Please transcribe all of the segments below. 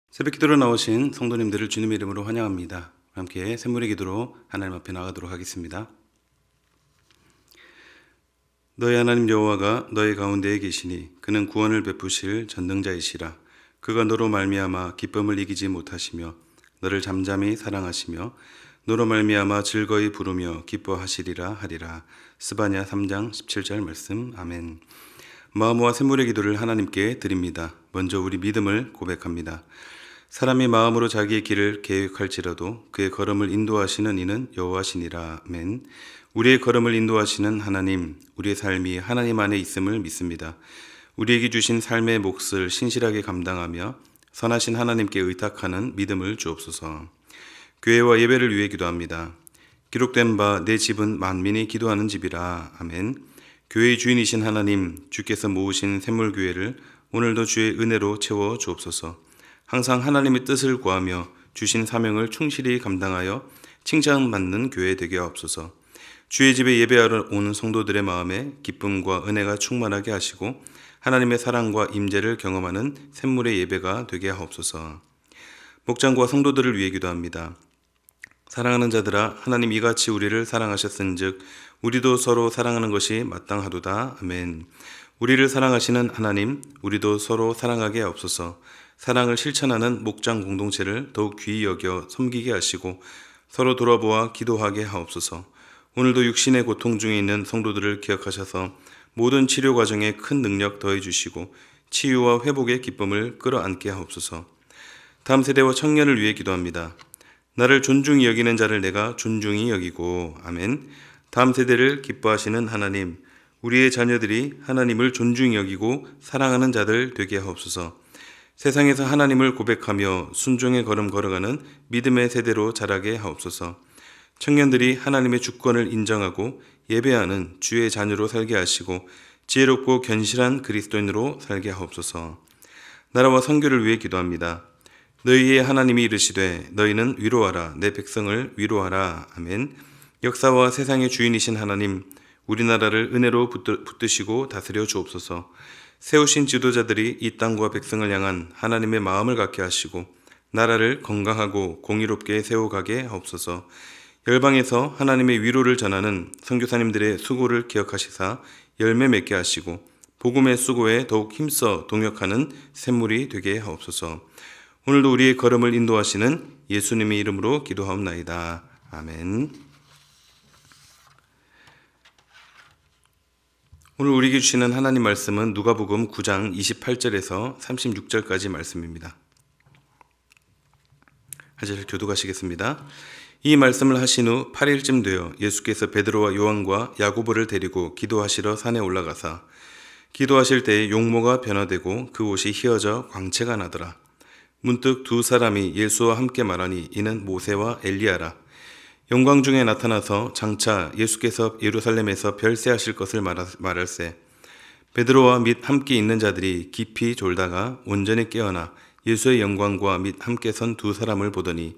새벽 기도로 나오신 성도님들을 주님의 이름으로 환영합니다. 함께 샘물의 기도로 하나님 앞에 나가도록 하겠습니다. 너희 하나님 여호와가 너희 가운데에 계시니 그는 구원을 베푸실 전능자이시라. 그가 너로 말미암아 기쁨을 이기지 못하시며 너를 잠잠히 사랑하시며 너로 말미암아 즐거이 부르며 기뻐하시리라 하리라. 스바냐 3장 17절 말씀. 아멘. 마음과 샘물의 기도를 하나님께 드립니다. 먼저 우리 믿음을 고백합니다. 사람이 마음으로 자기의 길을 계획할지라도 그의 걸음을 인도하시는 이는 여호와시니라. 아멘. 우리의 걸음을 인도하시는 하나님, 우리의 삶이 하나님 안에 있음을 믿습니다. 우리에게 주신 삶의 몫을 신실하게 감당하며 선하신 하나님께 의탁하는 믿음을 주옵소서. 교회와 예배를 위해 기도합니다. 기록된 바 내 집은 만민이 기도하는 집이라. 아멘. 교회의 주인이신 하나님, 주께서 모으신 샘물교회를 오늘도 주의 은혜로 채워 주옵소서. 항상 하나님의 뜻을 구하며 주신 사명을 충실히 감당하여 칭찬받는 교회 되게 하옵소서. 주의 집에 예배하러 오는 성도들의 마음에 기쁨과 은혜가 충만하게 하시고 하나님의 사랑과 임재를 경험하는 샘물의 예배가 되게 하옵소서. 목장과 성도들을 위해 기도합니다. 사랑하는 자들아, 하나님 이같이 우리를 사랑하셨은즉 우리도 서로 사랑하는 것이 마땅하도다. 아멘. 우리를 사랑하시는 하나님, 우리도 서로 사랑하게 하옵소서. 사랑을 실천하는 목장 공동체를 더욱 귀히 여겨 섬기게 하시고 서로 돌아보아 기도하게 하옵소서. 오늘도 육신의 고통 중에 있는 성도들을 기억하셔서 모든 치료 과정에 큰 능력 더해 주시고 치유와 회복의 기쁨을 끌어안게 하옵소서. 다음 세대와 청년을 위해 기도합니다. 나를 존중히 여기는 자를 내가 존중히 여기고. 아멘. 다음 세대를 기뻐하시는 하나님, 우리의 자녀들이 하나님을 존중히 여기고 사랑하는 자들 되게 하옵소서. 세상에서 하나님을 고백하며 순종의 걸음 걸어가는 믿음의 세대로 자라게 하옵소서. 청년들이 하나님의 주권을 인정하고 예배하는 주의 자녀로 살게 하시고 지혜롭고 견실한 그리스도인으로 살게 하옵소서. 나라와 선교를 위해 기도합니다. 너희의 하나님이 이르시되 너희는 위로하라, 내 백성을 위로하라. 아멘. 역사와 세상의 주인이신 하나님, 우리나라를 은혜로 붙드시고 다스려 주옵소서. 세우신 지도자들이 이 땅과 백성을 향한 하나님의 마음을 갖게 하시고 나라를 건강하고 공의롭게 세워가게 하옵소서. 열방에서 하나님의 위로를 전하는 선교사님들의 수고를 기억하시사 열매 맺게 하시고 복음의 수고에 더욱 힘써 동역하는 샘물이 되게 하옵소서. 오늘도 우리의 걸음을 인도하시는 예수님의 이름으로 기도하옵나이다. 아멘. 오늘 우리에게 주시는 하나님 말씀은 누가복음 9장 28절에서 36절까지 말씀입니다. 한 절 교독하시겠습니다. 이 말씀을 하신 후 8일쯤 되어 예수께서 베드로와 요한과 야고보를 데리고 기도하시러 산에 올라가사 기도하실 때에 용모가 변화되고 그 옷이 휘어져 광채가 나더라. 문득 두 사람이 예수와 함께 말하니 이는 모세와 엘리야라. 영광 중에 나타나서 장차 예수께서 예루살렘에서 별세하실 것을 말할세. 베드로와 및 함께 있는 자들이 깊이 졸다가 온전히 깨어나 예수의 영광과 및 함께 선 두 사람을 보더니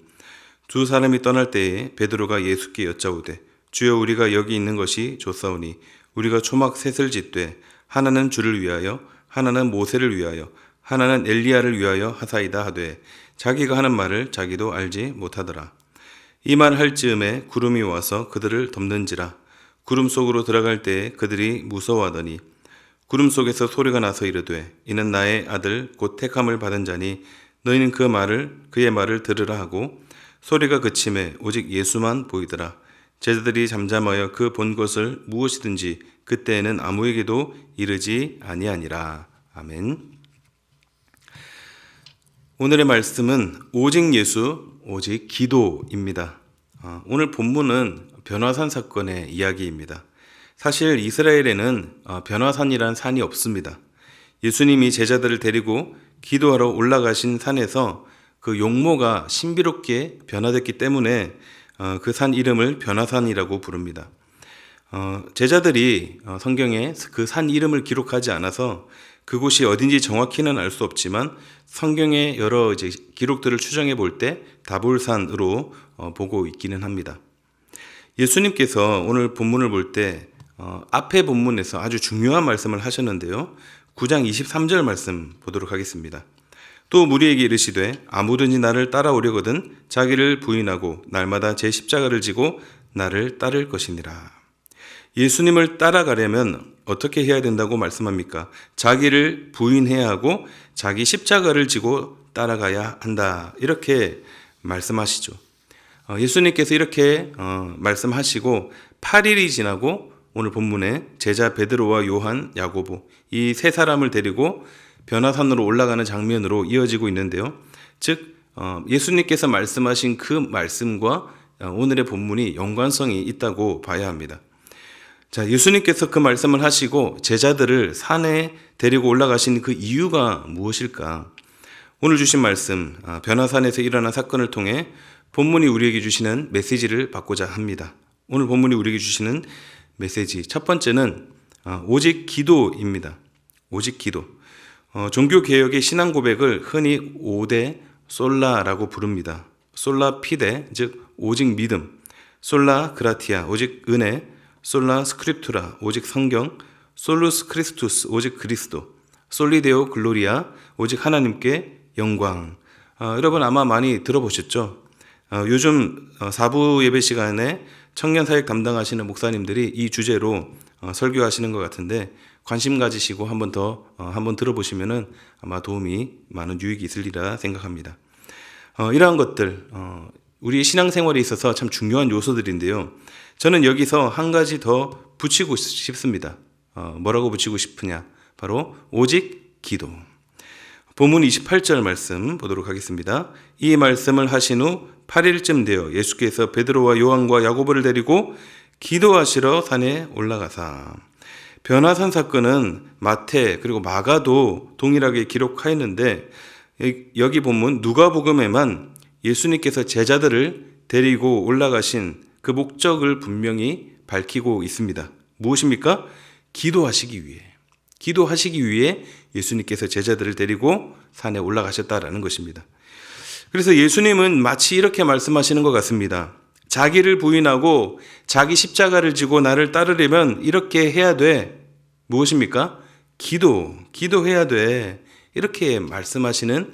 두 사람이 떠날 때에 베드로가 예수께 여짜오되 주여, 우리가 여기 있는 것이 좋사오니 우리가 초막 셋을 짓되 하나는 주를 위하여 하나는 모세를 위하여 하나는 엘리야를 위하여 하사이다 하되 자기가 하는 말을 자기도 알지 못하더라. 이 말 할 즈음에 구름이 와서 그들을 덮는지라. 구름 속으로 들어갈 때에 그들이 무서워하더니 구름 속에서 소리가 나서 이르되 이는 나의 아들 곧 택함을 받은 자니 너희는 그의 말을 들으라 하고 소리가 그침에 오직 예수만 보이더라. 제자들이 잠잠하여 그 본 것을 무엇이든지 그때에는 아무에게도 이르지 아니하니라. 아멘. 오늘의 말씀은 오직 예수, 오직 기도입니다. 오늘 본문은 변화산 사건의 이야기입니다. 사실 이스라엘에는 변화산이란 산이 없습니다. 예수님이 제자들을 데리고 기도하러 올라가신 산에서 그 용모가 신비롭게 변화됐기 때문에 그 산 이름을 변화산이라고 부릅니다. 제자들이 성경에 그 산 이름을 기록하지 않아서 그곳이 어딘지 정확히는 알 수 없지만 성경의 여러 기록들을 추정해 볼 때 다볼산으로 보고 있기는 합니다. 예수님께서 오늘 본문을 볼 때 앞에 본문에서 아주 중요한 말씀을 하셨는데요. 9장 23절 말씀 보도록 하겠습니다. 또 무리에게 이르시되 아무든지 나를 따라오려거든 자기를 부인하고 날마다 제 십자가를 지고 나를 따를 것이니라. 예수님을 따라가려면 어떻게 해야 된다고 말씀합니까? 자기를 부인해야 하고 자기 십자가를 지고 따라가야 한다. 이렇게 말씀하시죠. 예수님께서 이렇게 말씀하시고 8일이 지나고 오늘 본문에 제자 베드로와 요한, 야고보 이 세 사람을 데리고 변화산으로 올라가는 장면으로 이어지고 있는데요. 즉 예수님께서 말씀하신 그 말씀과 오늘의 본문이 연관성이 있다고 봐야 합니다. 자, 예수님께서 그 말씀을 하시고 제자들을 산에 데리고 올라가신 그 이유가 무엇일까? 오늘 주신 말씀, 변화산에서 일어난 사건을 통해 본문이 우리에게 주시는 메시지를 받고자 합니다. 오늘 본문이 우리에게 주시는 메시지, 첫 번째는 오직 기도입니다. 오직 기도. 종교개혁의 신앙 고백을 흔히 5대 솔라라고 부릅니다. 솔라 피데, 즉 오직 믿음, 솔라 그라티아, 오직 은혜, 솔라 스크립투라, 오직 성경, 솔루스 크리스투스, 오직 그리스도, 솔리데오 글로리아, 오직 하나님께 영광. 여러분 아마 많이 들어보셨죠? 요즘 4부 예배 시간에 청년 사역 담당하시는 목사님들이 이 주제로 설교하시는 것 같은데 관심 가지시고 한번 들어보시면은 아마 도움이 많은 유익이 있으리라 생각합니다. 이러한 것들 우리의 신앙생활에 있어서 참 중요한 요소들인데요. 저는 여기서 한 가지 더 붙이고 싶습니다. 뭐라고 붙이고 싶으냐? 바로 오직 기도. 본문 28절 말씀 보도록 하겠습니다. 이 말씀을 하신 후 8일쯤 되어 예수께서 베드로와 요한과 야고보를 데리고 기도하시러 산에 올라가사. 변화산 사건은 마태 그리고 마가도 동일하게 기록하였는데 여기 본문 누가복음에만 예수님께서 제자들을 데리고 올라가신 그 목적을 분명히 밝히고 있습니다. 무엇입니까? 기도하시기 위해 예수님께서 제자들을 데리고 산에 올라가셨다라는 것입니다. 그래서 예수님은 마치 이렇게 말씀하시는 것 같습니다. 자기를 부인하고 자기 십자가를 지고 나를 따르려면 이렇게 해야 돼. 무엇입니까? 기도해야 돼. 이렇게 말씀하시는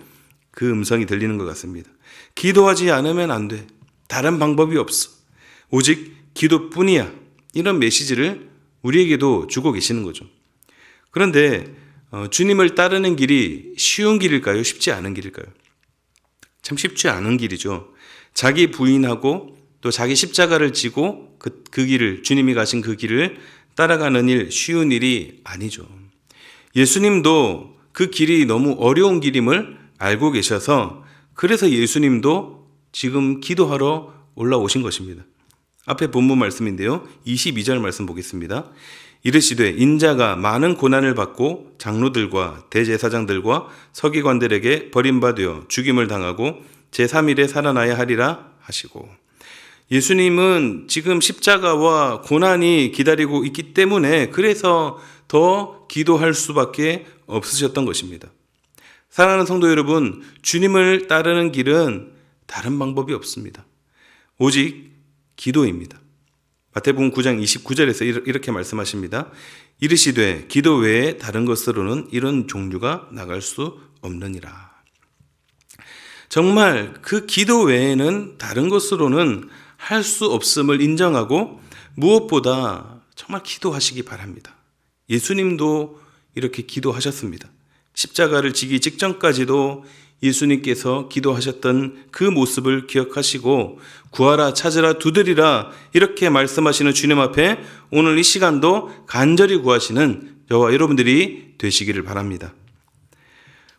그 음성이 들리는 것 같습니다. 기도하지 않으면 안 돼. 다른 방법이 없어. 오직 기도뿐이야. 이런 메시지를 우리에게도 주고 계시는 거죠. 그런데 주님을 따르는 길이 쉬운 길일까요? 쉽지 않은 길일까요? 참 쉽지 않은 길이죠. 자기 부인하고 또 자기 십자가를 지고 그 길을, 주님이 가신 그 길을 따라가는 일, 쉬운 일이 아니죠. 예수님도 그 길이 너무 어려운 길임을 알고 계셔서 그래서 예수님도 지금 기도하러 올라오신 것입니다. 앞에 본문 말씀인데요. 22절 말씀 보겠습니다. 이르시되 인자가 많은 고난을 받고 장로들과 대제사장들과 서기관들에게 버림받아 죽임을 당하고 제3일에 살아나야 하리라 하시고, 예수님은 지금 십자가와 고난이 기다리고 있기 때문에 그래서 더 기도할 수밖에 없으셨던 것입니다. 사랑하는 성도 여러분, 주님을 따르는 길은 다른 방법이 없습니다. 오직 기도입니다. 마태복음 9장 29절에서 이렇게 말씀하십니다. 이르시되 기도 외에 다른 것으로는 이런 종류가 나갈 수 없느니라. 정말 그 기도 외에는 다른 것으로는 할 수 없음을 인정하고 무엇보다 정말 기도하시기 바랍니다. 예수님도 이렇게 기도하셨습니다. 십자가를 지기 직전까지도 예수님께서 기도하셨던 그 모습을 기억하시고 구하라 찾으라 두드리라 이렇게 말씀하시는 주님 앞에 오늘 이 시간도 간절히 구하시는 저와 여러분들이 되시기를 바랍니다.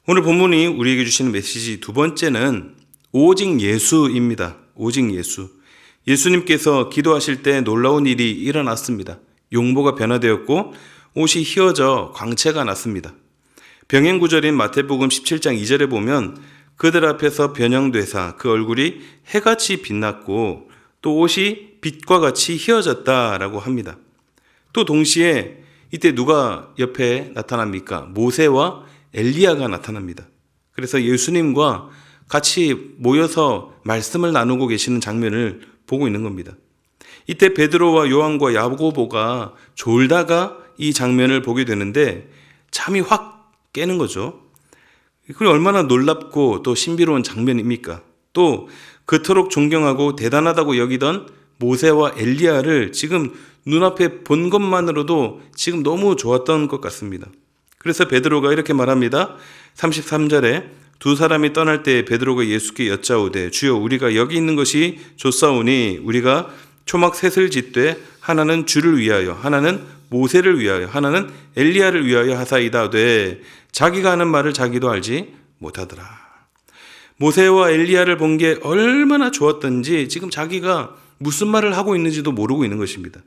오늘 본문이 우리에게 주시는 메시지 두 번째는 오직 예수입니다. 오직 예수. 예수님께서 기도하실 때 놀라운 일이 일어났습니다. 용모가 변화되었고 옷이 휘어져 광채가 났습니다. 병행구절인 마태복음 17장 2절에 보면 그들 앞에서 변형되사 그 얼굴이 해같이 빛났고 또 옷이 빛과 같이 휘어졌다라고 합니다. 또 동시에 이때 누가 옆에 나타납니까? 모세와 엘리야가 나타납니다. 그래서 예수님과 같이 모여서 말씀을 나누고 계시는 장면을 보고 있는 겁니다. 이때 베드로와 요한과 야고보가 졸다가 이 장면을 보게 되는데 잠이 확 깨는 거죠. 그리고 얼마나 놀랍고 또 신비로운 장면입니까? 또 그토록 존경하고 대단하다고 여기던 모세와 엘리야를 지금 눈앞에 본 것만으로도 지금 너무 좋았던 것 같습니다. 그래서 베드로가 이렇게 말합니다. 33절에 두 사람이 떠날 때 베드로가 예수께 여짜오되 주여 우리가 여기 있는 것이 좋사오니 우리가 초막 셋을 짓되 하나는 주를 위하여 하나는 모세를 위하여 하나는 엘리야를 위하여 하사이다 되 자기가 하는 말을 자기도 알지 못하더라. 모세와 엘리야를 본 게 얼마나 좋았던지 지금 자기가 무슨 말을 하고 있는지도 모르고 있는 것입니다.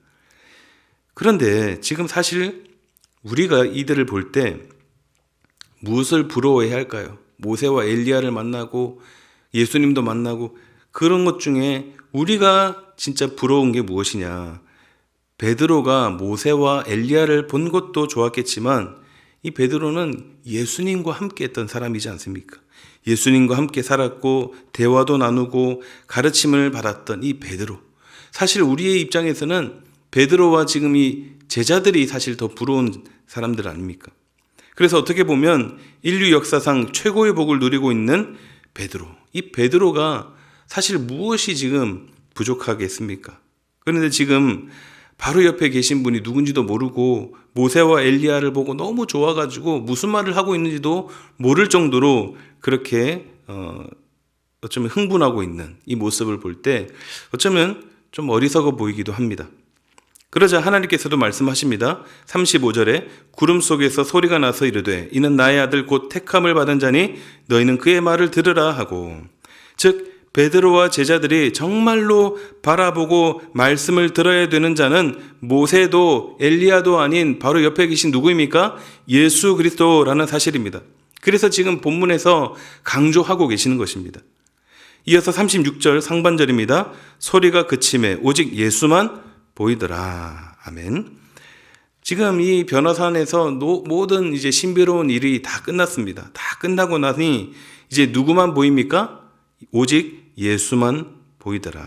그런데 지금 사실 우리가 이들을 볼 때 무엇을 부러워해야 할까요? 모세와 엘리야를 만나고 예수님도 만나고 그런 것 중에 우리가 진짜 부러운 게 무엇이냐? 베드로가 모세와 엘리야를 본 것도 좋았겠지만 이 베드로는 예수님과 함께 했던 사람이지 않습니까? 예수님과 함께 살았고 대화도 나누고 가르침을 받았던 이 베드로. 사실 우리의 입장에서는 베드로와 지금 이 제자들이 사실 더 부러운 사람들 아닙니까? 그래서 어떻게 보면 인류 역사상 최고의 복을 누리고 있는 베드로. 이 베드로가 사실 무엇이 지금 부족하겠습니까? 그런데 지금 바로 옆에 계신 분이 누군지도 모르고 모세와 엘리야를 보고 너무 좋아가지고 무슨 말을 하고 있는지도 모를 정도로 그렇게 어쩌면 흥분하고 있는 이 모습을 볼 때 어쩌면 좀 어리석어 보이기도 합니다. 그러자 하나님께서도 말씀하십니다. 35절에 구름 속에서 소리가 나서 이르되 이는 나의 아들 곧 택함을 받은 자니 너희는 그의 말을 들으라 하고, 즉 베드로와 제자들이 정말로 바라보고 말씀을 들어야 되는 자는 모세도 엘리야도 아닌 바로 옆에 계신 누구입니까? 예수 그리스도라는 사실입니다. 그래서 지금 본문에서 강조하고 계시는 것입니다. 이어서 36절 상반절입니다. 소리가 그침에 오직 예수만 보이더라. 아멘. 지금 이 변화산에서 모든 이제 신비로운 일이 다 끝났습니다. 다 끝나고 나니 이제 누구만 보입니까? 오직 예수만 보이더라.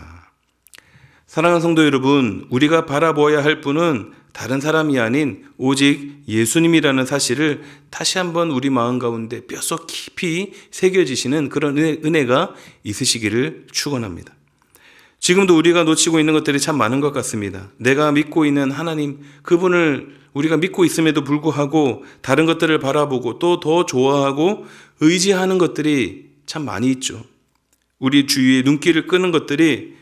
사랑하는 성도 여러분, 우리가 바라보아야 할 분은 다른 사람이 아닌 오직 예수님이라는 사실을 다시 한번 우리 마음 가운데 뼛속 깊이 새겨지시는 그런 은혜가 있으시기를 축원합니다. 지금도 우리가 놓치고 있는 것들이 참 많은 것 같습니다. 내가 믿고 있는 하나님, 그분을 우리가 믿고 있음에도 불구하고 다른 것들을 바라보고 또 더 좋아하고 의지하는 것들이 참 많이 있죠. 우리 주위에 눈길을 끄는 것들이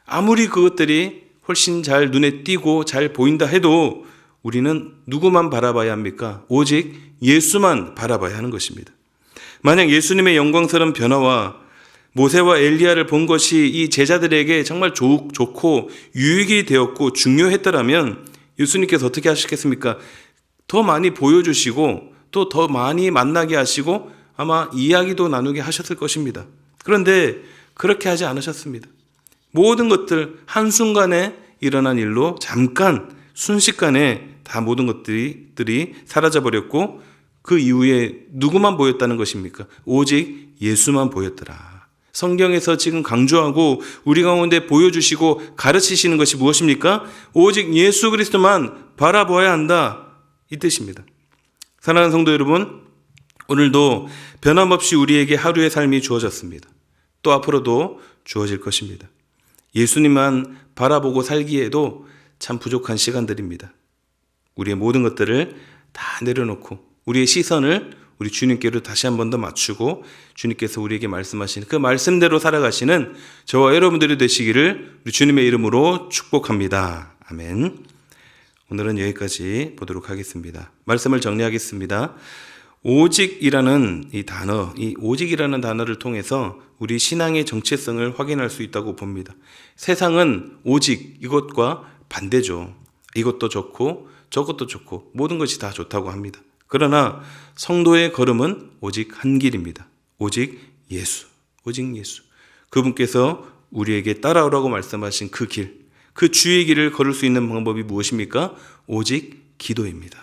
아무리 그것들이 훨씬 잘 눈에 띄고 잘 보인다 해도 우리는 누구만 바라봐야 합니까? 오직 예수만 바라봐야 하는 것입니다. 만약 예수님의 영광스러운 변화와 모세와 엘리야를 본 것이 이 제자들에게 정말 좋고 유익이 되었고 중요했더라면 예수님께서 어떻게 하셨겠습니까? 더 많이 보여주시고 또 더 많이 만나게 하시고 아마 이야기도 나누게 하셨을 것입니다. 그런데 그렇게 하지 않으셨습니다. 모든 것들 한순간에 일어난 일로 잠깐 순식간에 다 모든 것들이 사라져버렸고 그 이후에 누구만 보였다는 것입니까? 오직 예수만 보였더라. 성경에서 지금 강조하고 우리 가운데 보여주시고 가르치시는 것이 무엇입니까? 오직 예수 그리스도만 바라보아야 한다. 이 뜻입니다. 사랑하는 성도 여러분, 오늘도 변함없이 우리에게 하루의 삶이 주어졌습니다. 또 앞으로도 주어질 것입니다. 예수님만 바라보고 살기에도 참 부족한 시간들입니다. 우리의 모든 것들을 다 내려놓고 우리의 시선을 우리 주님께로 다시 한 번 더 맞추고 주님께서 우리에게 말씀하시는 그 말씀대로 살아가시는 저와 여러분들이 되시기를 우리 주님의 이름으로 축복합니다. 아멘. 오늘은 여기까지 보도록 하겠습니다. 말씀을 정리하겠습니다. 오직이라는 이 단어, 이 오직이라는 단어를 통해서 우리 신앙의 정체성을 확인할 수 있다고 봅니다. 세상은 오직 이것과 반대죠. 이것도 좋고 저것도 좋고 모든 것이 다 좋다고 합니다. 그러나 성도의 걸음은 오직 한 길입니다. 오직 예수, 오직 예수. 그분께서 우리에게 따라오라고 말씀하신 그 길, 그 주의 길을 걸을 수 있는 방법이 무엇입니까? 오직 기도입니다.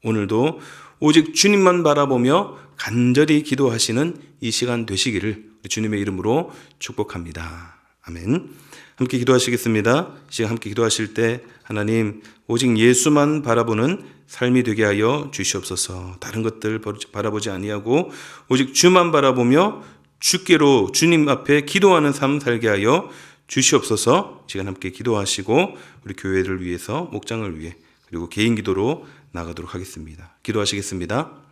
오늘도 오직 주님만 바라보며 간절히 기도하시는 이 시간 되시기를 주님의 이름으로 축복합니다. 아멘. 함께 기도하시겠습니다. 지금 함께 기도하실 때 하나님 오직 예수만 바라보는 삶이 되게 하여 주시옵소서. 다른 것들 바라보지 아니하고 오직 주만 바라보며 주께로 주님 앞에 기도하는 삶 살게 하여 주시옵소서. 시간 함께 기도하시고 우리 교회를 위해서 목장을 위해 그리고 개인 기도로 나가도록 하겠습니다. 기도하시겠습니다.